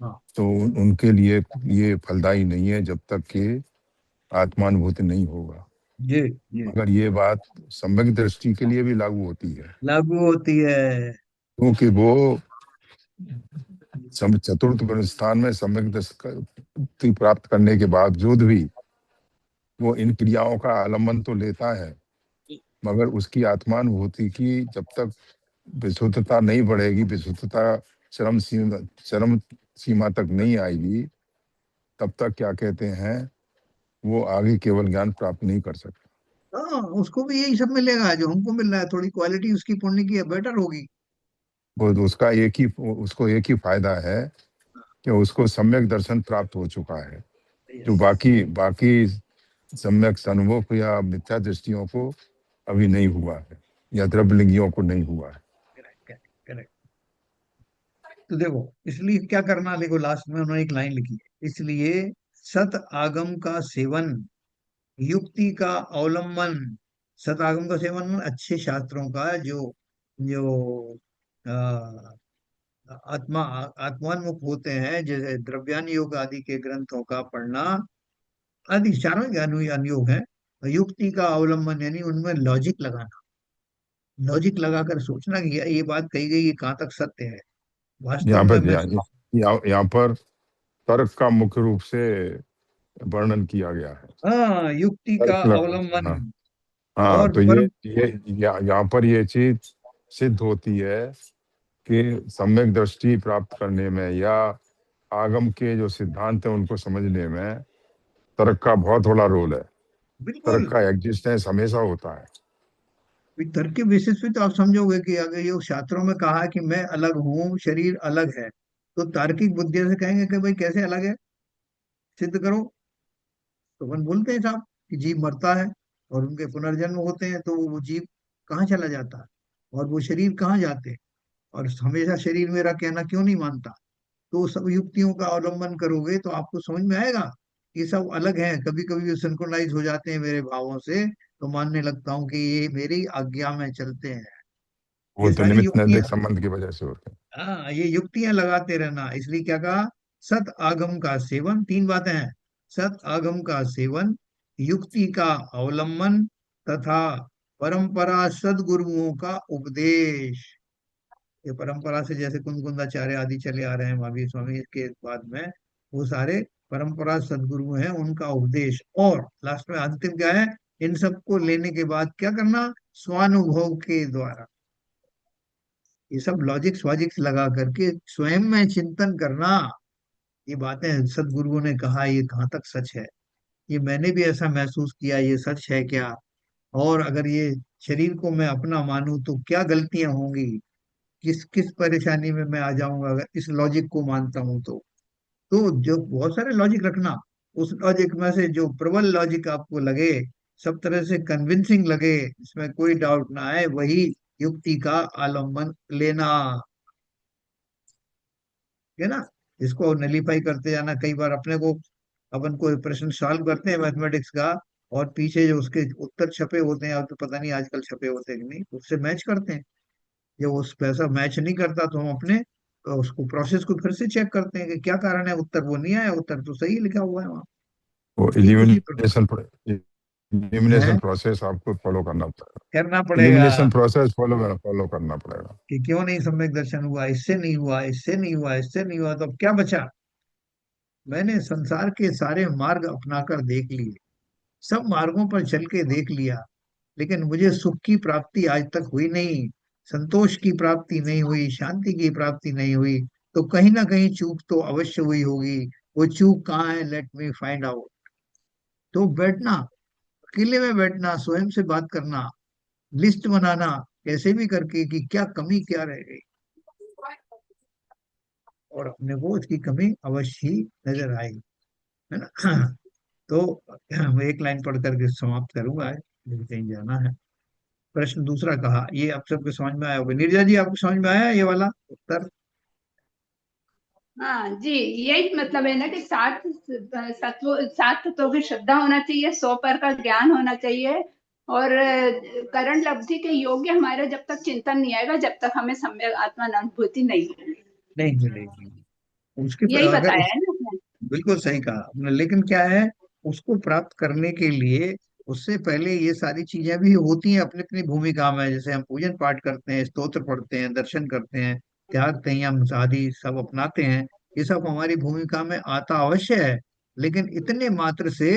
हाँ, तो उनके लिए ये फलदायी नहीं है जब तक कि आत्मानुभूति नहीं होगा। जी जी, मगर ये बात सम्यक दृष्टि के लिए भी लागू होती है, लागू होती है। क्योंकि वो चतुर्थ गुण स्थान में सम्यक दृष्टि प्राप्त करने के बावजूद भी वो इन क्रियाओं का आलम्बन तो लेता है, मगर उसकी आत्मानुभूति की जब तक विशुद्धता नहीं बढ़ेगी, विशुद्धता चरम सीमा तक नहीं आएगी, तब तक क्या कहते हैं, वो आगे केवल ज्ञान प्राप्त नहीं कर सकता। हाँ, उसको भी यही सब मिलेगा जो हमको मिल रहा है, थोड़ी क्वालिटी उसकी पुण्य की बेटर होगी। वो उसको एक ही फायदा है कि उसको सम्यक दर्शन प्राप्त हो चुका है, जो यस, बाकी बाकी सम्यक अनुभव या मिथ्या दृष्टियों को अभी नहीं हुआ है, या द्रव्यलिंगियों को नहीं हुआ है। Correct correct. तो देखो, इसलिए क्या करना, देखो लास्ट में उन्होंने एक लाइन लिखी है, इसलिए सत आगम का सेवन, युक्ति का अवलंबन। सतागम का सेवन अच्छे शास्त्रों का जो जो आ, आत्मान्मुख होते हैं, जैसे द्रव्यान योग आदि के ग्रंथों का पढ़ना आदि चारों ही अनुयोग है। युक्ति का अवलंबन यानी उनमें लॉजिक लगाना, लॉजिक लगाकर सोचना कि ये बात कही गई, ये कहाँ तक सत्य है। वास्तव यहाँ में पर मैं, यहाँ पर तर्क का मुख्य रूप से वर्णन किया गया है। हाँ, युक्ति का तर्क अवलंबन। हाँ, हाँ, और तो परम, यहाँ पर ये चीज सिद्ध होती है कि सम्यक दृष्टि प्राप्त करने में या आगम के जो सिद्धांत है उनको समझने में तर्क का बहुत बड़ा रोल है। बिल्कुल तर्क का एग्जिस्टेंस हमेशा होता है। तर्क के बेसिस पे तो आप समझोगे कि अगर ये शास्त्रों में कहा है कि मैं अलग हूँ, शरीर अलग है, तो तार्किक बुद्धि से कहेंगे कि भाई कैसे अलग है, सिद्ध करो। तो अपन बोलते हैं साहब कि जीव मरता है और उनके पुनर्जन्म होते हैं, तो वो जीव कहाँ चला जाता है और वो शरीर कहाँ जाते हैं, और हमेशा शरीर मेरा कहना क्यों नहीं मानता। तो सब युक्तियों का अवलंबन करोगे तो आपको समझ में आएगा ये सब अलग हैं। कभी कभी सिंक्रोनाइज हो जाते हैं मेरे भावों से, तो मानने लगता हूँ कि ये मेरी आज्ञा में चलते हैं। वो ये तो सारी निमित्त युक्तियां, निर्देश संबंध की वजह से होते हैं। हाँ ये युक्तियां लगाते रहना। इसलिए क्या कहा, सत आगम का सेवन, तीन बातें हैं। सत आगम का सेवन, युक्ति का अवलंबन, तथा परंपरा सदगुरुओं का उपदेश। ये परंपरा से जैसे कुंदकुंदाचार्य आदि चले आ रहे हैं महावीर स्वामी के बाद में, वो सारे परंपरा सदगुरु हैं, उनका उपदेश। और लास्ट में अंतिम क्या है, इन सबको लेने के बाद क्या करना, स्वानुभव के द्वारा ये सब लॉजिक्स वॉजिक्स लगा करके स्वयं में चिंतन करना। ये बातें सदगुरुओं ने कहा, ये कहाँ तक सच है, ये मैंने भी ऐसा महसूस किया, ये सच है क्या। और अगर ये शरीर को मैं अपना मानूं तो क्या गलतियां होंगी, किस किस परेशानी में मैं आ जाऊंगा अगर इस लॉजिक को मानता हूं तो जो बहुत सारे लॉजिक रखना, उस लॉजिक में से जो प्रबल लॉजिक आपको लगे, सब तरह से कन्विंसिंग लगे, इसमें कोई डाउट ना आए, वही युक्ति का आलम्बन लेना, है ना। इसको नलीफाई करते जाना। कई बार अपने को, अपन कोई प्रश्न सॉल्व करते हैं मैथमेटिक्स का, और पीछे जो उसके उत्तर छपे होते हैं, अब तो पता नहीं आजकल छपे होते हैं कि नहीं, उससे मैच करते हैं। जब उस पैसा मैच नहीं करता तो हम अपने उसको प्रोसेस को फिर से चेक करते हैं कि क्या कारण है, उत्तर वो नहीं आया, उत्तर तो सही लिखा हुआ है वहाँ। वो ठीक उसी प्रकार इलिमिनेशन है, प्रोसेस आपको फॉलो करना पड़ेगा। करना पड़ेगा इलिमिनेशन प्रोसेस फॉलो करना पड़ेगा। कि क्यों नहीं सम्यक दर्शन हुआ, इससे नहीं हुआ, इससे नहीं हुआ, इससे नहीं हुआ, तो अब क्या बचा। मैंने संसार के सारे मार्ग अपनाकर देख लिए, सब मार्गों पर चल के देख लिया, लेकिन मुझे सुख की प्राप्ति आज तक हुई नहीं, संतोष की प्राप्ति नहीं हुई, शांति की प्राप्ति नहीं हुई। तो कहीं ना कहीं चूक तो अवश्य हुई होगी। वो चूक कहाँ है, लेट मी फाइंड आउट। तो बैठना, अकेले में बैठना, स्वयं से बात करना, लिस्ट बनाना कैसे भी करके कि क्या कमी क्या रह गई, और अपने को उसकी कमी अवश्य ही नजर आई, है ना। तो मैं एक लाइन पढ़ करके समाप्त करूंगा आज, मुझे कहीं जाना है। प्रश्न दूसरा कहा, ये आप सबको समझ में आया होगा, नीरजा जी आपको समझ में आया ये वाला उत्तर। हाँ जी, यही मतलब है ना कि सात तत्वों की श्रद्धा होना चाहिए, 100 पर का ज्ञान होना चाहिए, और करण लब्धि के योग्य हमारा जब तक चिंतन नहीं आएगा, जब तक हमें सम्यक आत्मा अनुभूति नहीं होगी। नहीं मिलेगी उसके यही अगर बताया उस, है ना उसने। बिल्कुल सही कहा आपने, लेकिन क्या है, उसको प्राप्त करने के लिए उससे पहले ये सारी चीजें भी होती हैं अपनी अपनी भूमिका में। जैसे हम पूजन पाठ करते हैं, स्तोत्र पढ़ते हैं, दर्शन करते हैं, त्याग संयम आदि सब अपनाते हैं, ये सब हमारी भूमिका में आता अवश्य है। लेकिन इतने मात्र से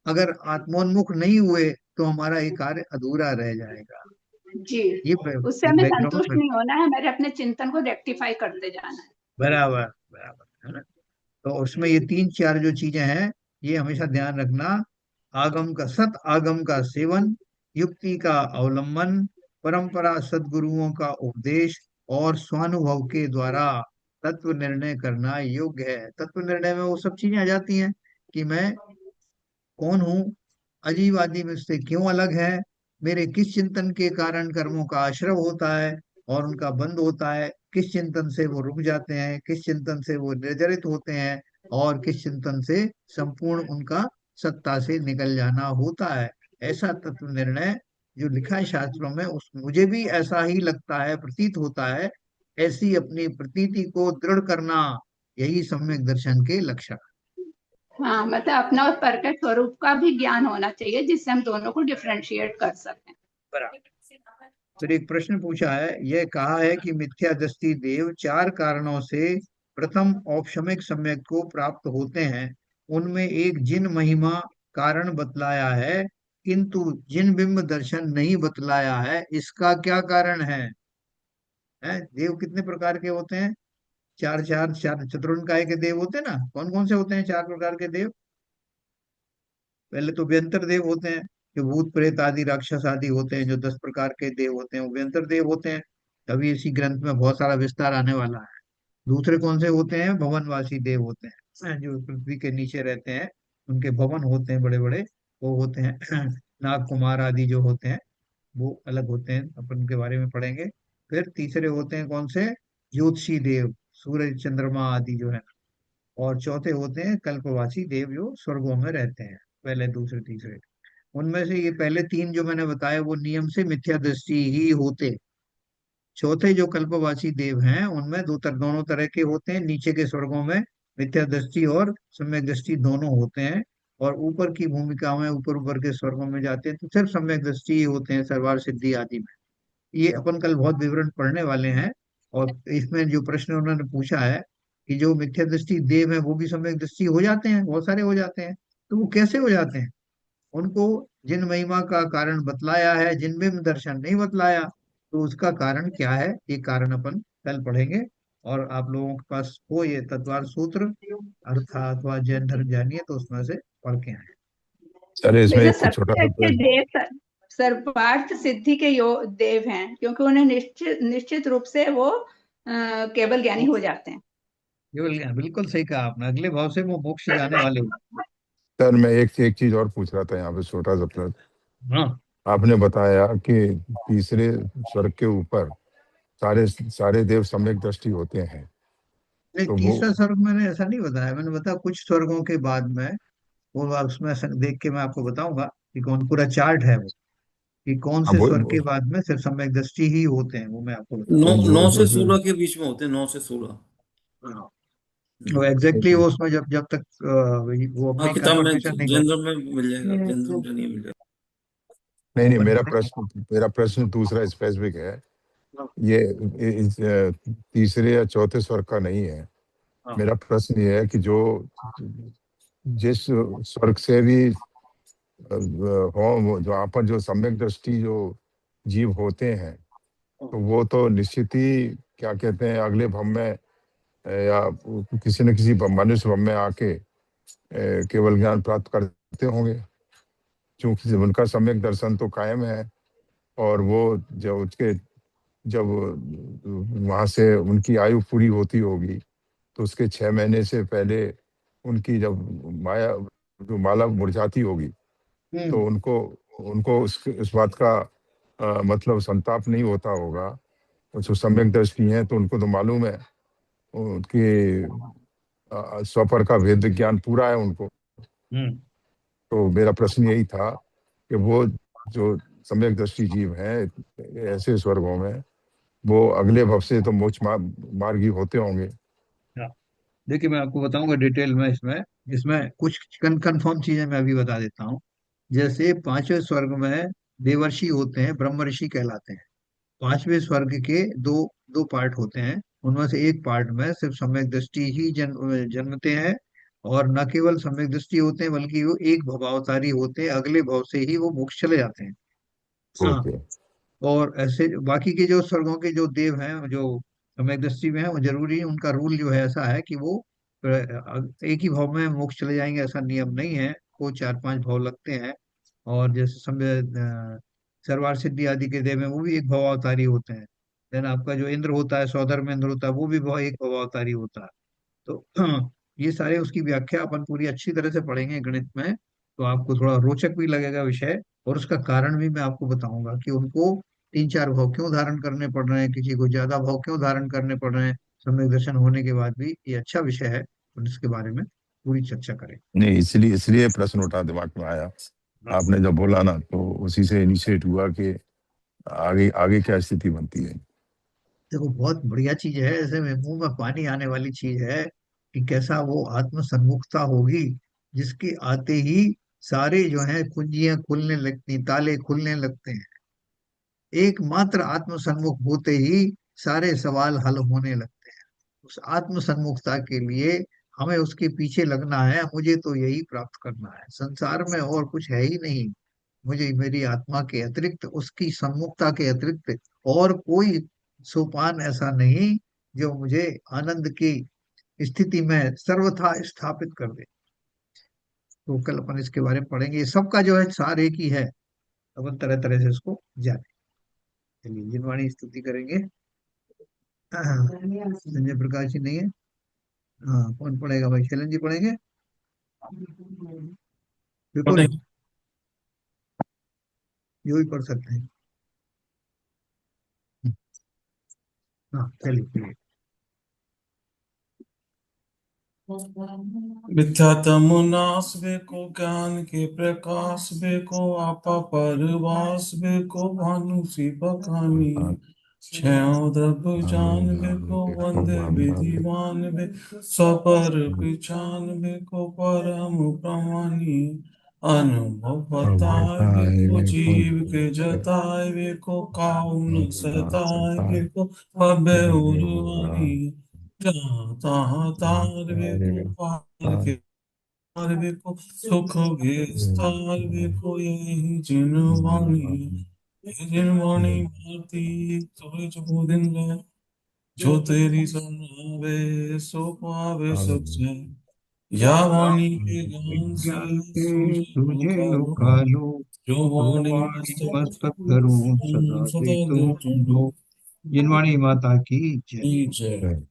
अगर आत्मोन्मुख नहीं हुए तो हमारा ये कार्य अधूरा रह जाएगा। जी, ये उससे हमें बैकग्राउंड संतुष्ट में, नहीं होना है, हमारे अपने चिंतन को रेक्टिफाई करते जाना है। बराबर बराबर, है ना। तो उसमें ये तीन चार जो चीजें हैं, ये हमेशा ध्यान रखना। आगम का, सत आगम का सेवन, युक्ति का अवलंबन, परंपरा सदगुरुओं का उपदेश, और स्वानुभव के द्वारा तत्व निर्णय करना योग्य है। तत्व निर्णय में वो सब चीजें आ जाती हैं कि मैं कौन हूँ, अजीब आदि मुझसे क्यों अलग है, मेरे किस चिंतन के कारण कर्मों का आश्रव होता है और उनका बंद होता है, किस चिंतन से वो रुक जाते हैं, किस चिंतन से वो निर्जरित होते हैं, और किस चिंतन से संपूर्ण उनका सत्ता से निकल जाना होता है। ऐसा तत्व निर्णय जो लिखा है शास्त्रों में, उस मुझे भी ऐसा ही लगता है, प्रतीत होता है। ऐसी अपनी प्रतीति को दृढ़ करना, यही सम्यक दर्शन के लक्षण। हाँ, मतलब अपना और पर के स्वरूप का भी ज्ञान होना चाहिए, जिससे हम दोनों को डिफरेंशिएट कर सकें। फिर एक प्रश्न पूछा है, यह कहा है कि मिथ्या दृष्टि देव चार कारणों से प्रथम औपशमिक सम्यक को प्राप्त होते हैं। उनमें एक जिन महिमा कारण बतलाया है, किंतु जिन बिंब दर्शन नहीं बतलाया है, इसका क्या कारण देव कितने प्रकार के होते हैं, चार चार चार चतुर्णकाय के देव होते हैं ना। कौन कौन से होते हैं चार प्रकार के देव, पहले तो व्यंतर देव होते हैं, जो भूत प्रेत आदि राक्षस आदि होते हैं, जो 10 प्रकार के देव होते हैं, वो व्यंतर देव होते हैं। अभी इसी ग्रंथ में बहुत सारा विस्तार आने वाला है। दूसरे कौन से होते हैं? भवनवासी देव होते हैं, जो पृथ्वी के नीचे रहते हैं, उनके भवन होते हैं बड़े बड़े, वो होते हैं नाग कुमार आदि जो होते हैं, वो अलग होते हैं, अपन उनके बारे में पढ़ेंगे। फिर तीसरे होते हैं कौन से? ज्योतिषी देव, सूरज चंद्रमा आदि जो है। और चौथे होते हैं कल्पवासी देव, जो स्वर्गों में रहते हैं, पहले दूसरे तीसरे। उनमें से ये पहले तीन जो मैंने बताया वो नियम से मिथ्या दृष्टि ही होते। चौथे जो कल्पवासी देव हैं उनमें दोनों तरह के होते हैं। नीचे के स्वर्गों में मिथ्या दृष्टि और सम्यक दृष्टि दोनों होते हैं। और ऊपर की भूमिका में ऊपर ऊपर के स्वर्गों में जाते हैं तो सिर्फ सम्यक दृष्टि ही होते हैं, सर्वार सिद्धि आदि में। ये अपन कल बहुत विवरण पढ़ने वाले हैं। और इसमें जो प्रश्न उन्होंने पूछा है कि जो मिथ्या दृष्टि देव है वो भी सम्यक दृष्टि हो जाते हैं, बहुत सारे हो जाते हैं, तो वो कैसे हो जाते हैं? उनको जिन महिमा का कारण बतलाया है, जिनमें दर्शन नहीं बतलाया, तो उसका कारण क्या है, ये कारण अपन कल पढ़ेंगे। और आप लोगों के पास हो ये तत्वार सूत्र अर्थ अथवा जैन धर्म जानिए, तो उसमें से पढ़ के आए। सर इसमें वैसे एक छोटा सबसे सा अच्छे देव सर्वार्थ सिद्धि के देव हैं, क्योंकि उन्हें निश्चित निश्चित रूप से वो केवल ज्ञानी हो जाते हैं। केवल बिल्कुल सही कहा आपने, अगले भाव से वो मोक्ष जाने वाले हो। सर मैं एक एक चीज और पूछ रहा था यहाँ पे, छोटा सा हाँ। आपने बताया कि तीसरे स्वर्ग के ऊपर सारे सारे देव सम्यक दृष्टि होते हैं। नहीं, तो वो तीसरा स्वर्ग मैंने ऐसा नहीं बताया, मैंने बताया कुछ स्वर्गों के बाद में, वो उसमें देख के मैं आपको बताऊंगा कि कौन, पूरा चार्ट है वो, कि कौन हाँ से स्वर्ग के बाद में सिर्फ सम्यक दृष्टि ही होते हैं, वो मैं आपको नौ बताऊंगा। नौ से जो 16 के बीच में होते हैं, 9 से 16। हाँ। वो एग्जैक्टली वो उसमें जब जब तक वो हाँ, अपनी किताब में कंफर्मेशन नहीं जनरल में मिल जाएगा, जनरल कर। में नहीं मिलेगा। नहीं नहीं, अपन मेरा प्रश्न दूसरा स्पेसिफिक है। ये तीसरे या चौथे स्वर्ग का नहीं है। हाँ। मेरा प्रश्न ये है कि जो जिस स्वर्ग से भी हो, जहाँ पर जो सम्यक दृष्टि जो जीव होते हैं, तो वो तो निश्चित ही क्या कहते हैं अगले भव में या किसी न किसी मनुष्य भव में आके केवल ज्ञान प्राप्त करते होंगे, क्योंकि उनका सम्यक दर्शन तो कायम है। और वो जब वहां से उनकी आयु पूरी होती होगी, तो उसके 6 महीने से पहले उनकी जब माया जो माला मुरझाती होगी, तो हम्म। उनको उनको उस बात का मतलब संताप नहीं होता होगा। और जो सम्यक दृष्टि हैं तो उनको तो मालूम है उनके स्वपर का वेद ज्ञान पूरा है उनको। हम्म। तो मेरा प्रश्न यही था कि वो जो सम्यक दृष्टि जीव हैं ऐसे स्वर्गों में, वो अगले भव से तो मोक्ष मार्गी होते होंगे। हाँ। देखिए मैं आपको बताऊंगा डिटेल में, इसमें इसमें कुछ कंफर्म चीजें मैं अभी बता देता हूँ। जैसे पांचवें स्वर्ग में देवर्षि होते हैं, ब्रह्म ऋषि कहलाते हैं। पांचवें स्वर्ग के दो दो पार्ट होते हैं, उनमें से एक पार्ट में सिर्फ सम्यक दृष्टि ही जन्मते हैं। और न केवल सम्यक दृष्टि होते हैं, बल्कि वो एक भवावतारी होते हैं, अगले भव से ही वो मोक्ष चले जाते हैं। हाँ। ओके। और ऐसे बाकी के जो स्वर्गों के जो देव हैं, जो सम्यक दृष्टि में है, वो जरूरी उनका रूल जो है ऐसा है कि वो एक ही भाव में मोक्ष चले जाएंगे, ऐसा नियम नहीं है। वो 4-5 भाव लगते हैं। और जैसे समय सर्वार सिद्धि आदि के देव हैं, वो भी एक भवावतारी होते हैं। देन आपका जो इंद्र होता है, सौधर में इंद्र होता है, वो भी एक भवावतारी होता है। तो ये सारे उसकी व्याख्या अपन पूरी अच्छी तरह से पढ़ेंगे गणित में, तो आपको थोड़ा रोचक भी लगेगा विषय। और उसका कारण भी मैं आपको बताऊंगा कि उनको 3-4 भाव क्यों धारण करने पड़ रहे हैं, किसी को ज्यादा भाव क्यों धारण करने पड़ रहे हैं। सम्यक दर्शन होने के बाद भी ये अच्छा विषय है, और इसके बारे में पूरी चर्चा करें। नहीं, इसलिए इसलिए प्रश्न उठा दिमाग में आया। हाँ। आपने जब बोला ना, तो उसी से इनिशिएट हुआ कि आगे आगे क्या स्थिति बनती है। देखो बहुत बढ़िया चीज है, ऐसे में मुंह में पानी आने वाली चीज है कि कैसा वो आत्म सन्मुखता होगी, जिसके आते ही सारे जो है कुंजियां खुलने लगती, ताले खुलने लगते हैं। एकमात्र आत्म सन्मुख होते ही सारे सवाल हल होने लगते हैं। उस आत्म सन्मुखता के लिए हमें उसके पीछे लगना है, मुझे तो यही प्राप्त करना है, संसार में और कुछ है ही नहीं। मुझे मेरी आत्मा के अतिरिक्त, उसकी सम्मुखता के अतिरिक्त और कोई सोपान ऐसा नहीं जो मुझे आनंद की स्थिति में सर्वथा स्थापित कर दे। तो कल अपन इसके बारे में पढ़ेंगे। ये सबका जो है सार एक ही है, अपन तरह तरह से इसको जाने। चलिए जिनवाणी स्तुति करेंगे। संजय प्रकाश जी नहीं है। हाँ, कौन पढ़ेगा भाई? शैलन जी पढ़ेंगे? बिल्कुल, जो भी पढ़ सकते हैं। हाँ चलिए चलिए। मिथ्यात्म नाश बेको ज्ञान के प्रकाश बेको आपा परवास बेको भानु सी पकानी छो द्रव जान बेको वंदे विधिवान बे सपर पिछान बेको परम प्रमानी अनुभव बताए बेको जीव के जताए बेको काउ न सताए बेको पबे उर्वानी जहाँ तार बेको पार के पार बेको सुख विस्तार बेको यही जिनवाणी ये जिनवाणी भारती तुझ जो दिन गए जो तेरी सुनावे सो पावे सुख चैन या वाणी के ज्ञान से ज्ञान से सूझे तुझे लोकालो लोकालो, जो तो वाणी वाणी मस्तक मस्तक धरूं सदा सदा दे दे तुम तुम हो। जिनवाणी माता की जय। जय।